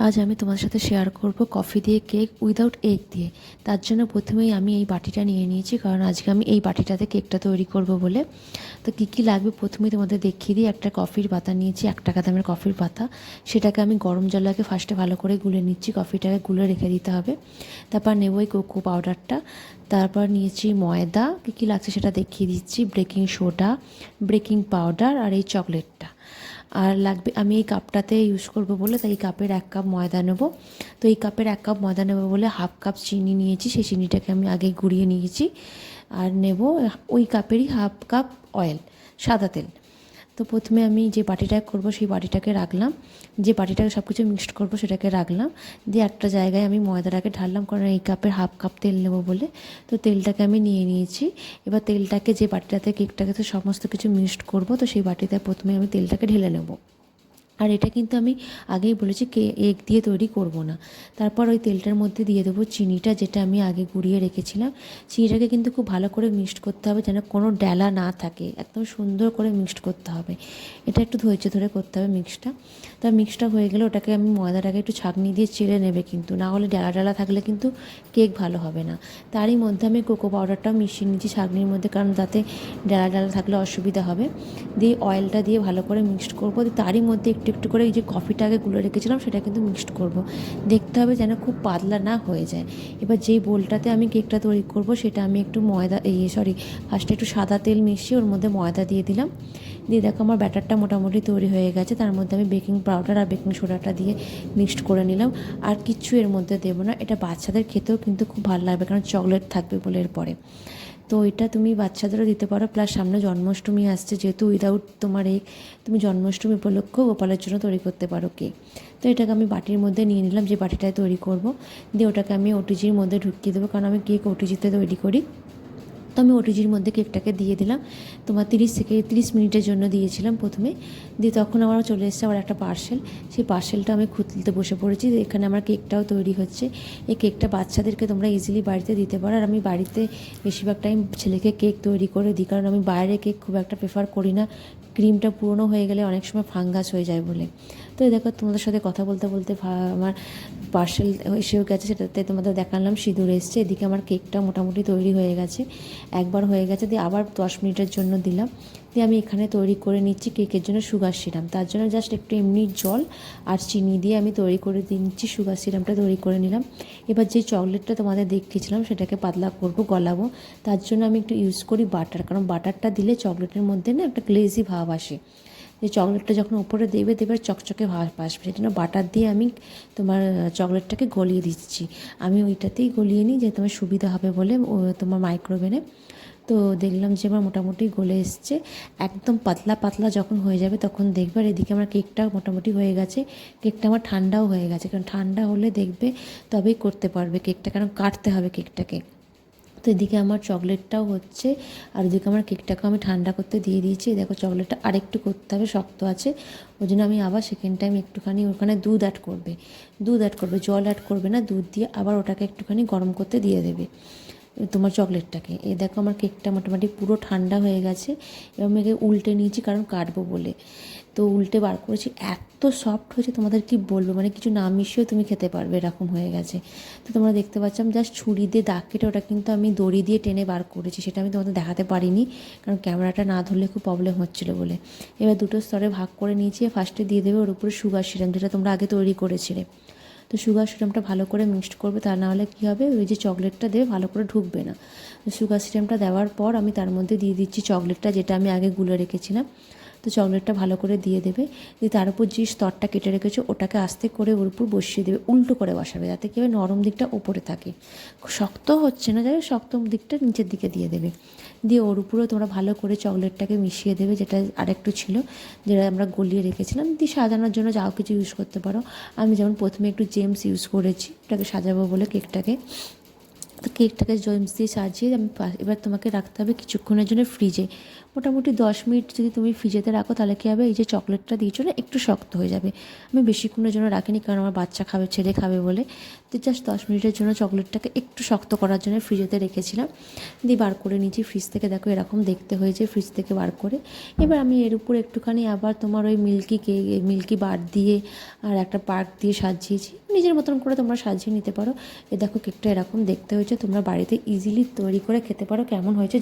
আজ আমি তোমাদের সাথে শেয়ার করব কফি দিয়ে কেক উইদাউট এগ দিয়ে। তার জন্য প্রথমেই আমি এই বাটিটা নিয়ে নিয়েছি, কারণ আজকে আমি এই বাটিটাতে কেকটা তৈরি করব বলে। তো কী কী লাগবে প্রথমেই তোমাদের দেখিয়ে দিই। একটা কফির পাতা নিয়েছি, 1 টাকা দামের কফির পাতা। সেটাকে আমি গরম জলে আগে ফার্স্টে ভালো করে গুলে নিচ্ছি, কফিটাকে গুলে রেখে দিতে হবে। তারপর নেব এই কোকো পাউডারটা। তারপর নিয়েছি ময়দা, কী কী লাগছে সেটা দেখিয়ে দিচ্ছি। বেকিং সোডা, বেকিং পাউডার আর এই চকলেটটা। আর লাগবে, আমি এই কাপটাতে ইউজ করব বলে তাই এই কাপের 1 কাপ ময়দা নেব। তো এই কাপের 1 কাপ ময়দা নেব বলে 1/2 কাপ চিনি নিয়েছি, সেই চিনিটাকে আমি আগে গুঁড়িয়ে নিয়েছি। আর নেব ওই কাপেরই 1/2 কাপ অয়েল, সাদা তেল। তো প্রথমে আমি যে বাটিটায় করব সেই বাটিটাকে রাখলাম, যে বাটিটাকে সব কিছু মিক্সড করবো সেটাকে রাখলাম। দিয়ে একটা জায়গায় আমি ময়দাটাকে ঢাললাম, কারণ এই কাপের 1/2 কাপ তেল নেব বলে। তো তেলটাকে আমি নিয়ে নিয়েছি। এবার তেলটাকে, যে বাটিটাতে কেকটাকে তো সমস্ত কিছু মিক্সড করব, তো সেই বাটিতে প্রথমে আমি তেলটাকে ঢেলে নেব। আর এটা কিন্তু আমি আগেই বলেছি এগ দিয়ে তৈরি করব না। তারপর ওই তেলটার মধ্যে দিয়ে দেবো চিনিটা, যেটা আমি আগে গুঁড়িয়ে রেখেছিলাম। চিনিটাকে কিন্তু খুব ভালো করে মিক্সড করতে হবে, যেন কোনো ডেলা না থাকে, একদম সুন্দর করে মিক্সড করতে হবে। এটা একটু ধৈর্য ধরে করতে হবে মিক্সটা। তার মিক্সটা হয়ে গেলে ওটাকে আমি ময়দাটাকে একটু ছাঁকনি দিয়ে চেড়ে নেবে, কিন্তু না হলে ডেলা ডেলা থাকলে কিন্তু কেক ভালো হবে না। তারই মধ্যে আমি কোকো পাউডারটাও মিশিয়ে নিচ্ছি ছাঁকনির মধ্যে, কারণ তাতে ডেলা ডেলা থাকলে অসুবিধা হবে। দিয়ে অয়েলটা দিয়ে ভালো করে মিক্সড করবো। তারই মধ্যে একটু একটু করে এই যে কফিটাকে গুলে রেখেছিলাম সেটা কিন্তু মিক্সড করব। দেখতে হবে যেন খুব পাতলা না হয়ে যায়। এবার যেই বোলটাতে আমি কেকটা তৈরি করব সেটা আমি একটু ফার্স্টে একটু সাদা তেল মিশিয়ে ওর মধ্যে ময়দা দিয়ে দিলাম। দিয়ে দেখো আমার ব্যাটারটা মোটামুটি তৈরি হয়ে গেছে। তার মধ্যে আমি বেকিং পাউডার আর বেকিং সোডাটা দিয়ে মিক্সড করে নিলাম। আর কিচ্ছু এর মধ্যে দেবো না। এটা বাচ্চাদের খেতেও কিন্তু খুব ভালো লাগবে, কারণ চকলেট থাকবে বলে এরপরে। তো এটা তুমি বাচ্চাদেরও দিতে পারো, প্লাস সামনে জন্মাষ্টমী আসছে, যেহেতু উইদাউট তোমার এই, তুমি জন্মাষ্টমী উপলক্ষেও গোপালের জন্য তৈরি করতে পারো কেক। তো এটাকে আমি বাটির মধ্যে নিয়ে নিলাম, যে বাটিটায় তৈরি করব। দিয়ে ওটাকে আমি ওটিজির মধ্যে ঢুকিয়ে দেবো, কারণ আমি কেক ওটিজিতে তৈরি করি। তো আমি ওটিজির মধ্যে কেকটাকে দিয়ে দিলাম। তোমার 30 মিনিটের জন্য দিয়েছিলাম প্রথমে। দিয়ে তখন আমার চলে এসেছে আবার একটা পার্সেল। সেই পার্সেলটা আমি খুলতে বসে পড়েছি। এখানে আমার কেকটাও তৈরি হচ্ছে। এই কেকটা বাচ্চাদেরকে তোমরা ইজিলি বাড়িতে দিতে পারো। আর আমি বাড়িতে বেশিরভাগ টাইম ছেলেকে কেক তৈরি করে দিই, কারণ আমি বাইরে কেক খুব একটা প্রেফার করি না, ক্রিমটা পুরনো হয়ে গেলে অনেক সময় ফাঙ্গাস হয়ে যায় বলে। তো দেখো তোমাদের সাথে কথা বলতে বলতে আমার পার্সেল এসেও গেছে, সেটাতে তোমাদের দেখালাম সিঁদুর এসছে। এদিকে আমার কেকটা মোটামুটি তৈরি হয়ে গেছে, একবার হয়ে গেছে। দিয়ে আবার 10 মিনিটের জন্য দিলাম। দিয়ে আমি এখানে তৈরি করে নিচ্ছি কেকের জন্য সুগার সিরাপ। তার জন্য জাস্ট একটু এমনি জল আর চিনি দিয়ে আমি তৈরি করে নিচ্ছি, সুগার সিরাপটা তৈরি করে নিলাম। এবার যে চকলেটটা তোমাদের দেখিয়েছিলাম সেটাকে পাতলা করবো, গলাবো। তার জন্য আমি একটু ইউজ করি বাটার, কারণ বাটারটা দিলে চকলেটের মধ্যে না একটা গ্লেজি ভাব আসে। যে চকলেটটা যখন ওপরে দেবে চকচকে ভাব আসবে, সেই জন্য বাটার দিয়ে আমি তোমার চকলেটটাকে গলিয়ে দিচ্ছি। আমি ওইটাতেই গলিয়ে নিই, যে তোমার সুবিধা হবে বলে তোমার মাইক্রোওভেনে। তো দেখলাম যে আমার মোটামুটি গলে এসছে। একদম পাতলা পাতলা যখন হয়ে যাবে তখন দেখবে। আর এদিকে আমার কেকটা মোটামুটি হয়ে গেছে। কেকটা আমার ঠান্ডাও হয়ে গেছে, কারণ ঠান্ডা হলে দেখবে তবেই করতে পারবে কেকটা, কারণ কাটতে হবে কেকটাকে। তো এদিকে আমার চকলেটটাও হচ্ছে, আর ওদিকে আমার কেকটাকে আমি ঠান্ডা করতে দিয়ে দিয়েছি। দেখো চকলেটটা আরেকটু করতে হবে, শক্ত আছে। ওই জন্য আমি আবার সেকেন্ড টাইম একটুখানি ওখানে দুধ অ্যাড করবে, জল অ্যাড করবে না, দুধ দিয়ে আবার ওটাকে একটুখানি গরম করতে দিয়ে দেবে তোমার চকলেটটাকে। এই দেখো আমার কেকটা মোটামুটি পুরো ঠান্ডা হয়ে গেছে। এবার আমি একে উল্টে নিয়েছি, কারণ কাটবো বলে। তো উল্টে বার করেছি, এত সফট হয়েছে তোমাদের কি বলবো, মানে কিছু না মিশিয়েও তুমি খেতে পারবে, এরকম হয়ে গেছে। তো তোমরা দেখতে পাচ্ছ আমি জাস্ট ছুরি দিয়ে দাগ কেটে ওটা কিন্তু আমি দড়ি দিয়ে টেনে বার করেছি, সেটা আমি তোমাদের দেখাতে পারিনি, কারণ ক্যামেরাটা না ধরলে খুব প্রবলেম হচ্ছিলো বলে। এবার দুটো স্তরে ভাগ করে নিয়েছি। ফার্স্টে দিয়ে দেবে ওর উপরে সুগার সিরাপ, যেটা তোমরা আগে তৈরি করেছিলে। তো সুগার সিরাপটা ভালো করে মিক্সড করবে, তা নাহলে কী হবে, ওই যে চকলেটটা দেবে ভালো করে ঢুকবে না। সুগার সিরাপটা দেওয়ার পর আমি তার মধ্যে দিয়ে দিচ্ছি চকলেটটা, যেটা আমি আগে গুলে রেখেছিলাম। তো চকলেটটা ভালো করে দিয়ে দেবে। দিয়ে তার উপর যে স্তরটা কেটে রেখেছো ওটাকে আস্তে করে ওর উপর বসিয়ে দেবে, উল্টো করে বসাবে, যাতে কী হবে নরম দিকটা ওপরে থাকে। শক্ত হচ্ছে না, যাই শক্ত দিকটা নিচের দিকে দিয়ে দেবে। দিয়ে ওর উপরেও তোমরা ভালো করে চকলেটটাকে মিশিয়ে দেবে, যেটা আরেকটু ছিল, যেটা আমরা গলিয়ে রেখেছিলাম। দিয়ে সাজানোর জন্য যাও কিছু ইউজ করতে পারো। আমি যেমন প্রথমে একটু জেমস ইউজ করেছি, ওটাকে সাজাবো বলে কেকটাকে। তো কেকটাকে জেমস দিয়ে সাজিয়ে আমি এবার তোমাকে রাখতে হবে কিছুক্ষণের জন্য ফ্রিজে। মোটামুটি 10 মিনিট যদি তুমি ফ্রিজেতে রাখো তাহলে কী হবে, এই যে চকলেটটা দিয়েছো না একটু শক্ত হয়ে যাবে। আমি বেশিক্ষণের জন্য রাখিনি, কারণ আমার বাচ্চা খাবে, ছেলে খাবে বলে। তো জাস্ট 10 মিনিটের জন্য চকলেটটাকে একটু শক্ত করার জন্য ফ্রিজেতে রেখেছিলাম। দিয়ে বার করে নিয়েছি ফ্রিজ থেকে, দেখো এরকম দেখতে হয়েছে ফ্রিজ থেকে বার করে। এবার আমি এর উপর একটুখানি আবার তোমার ওই মিল্কি বার দিয়ে আর একটা পার্ক দিয়ে সাজিয়েছি। নিজের মতন করে তোমরা সাজিয়ে নিতে পারো। এ দেখো কেকটা এরকম দেখতে হয়েছে, তোমরা বাড়িতে ইজিলি তৈরি করে খেতে পারো। কেমন হয়েছে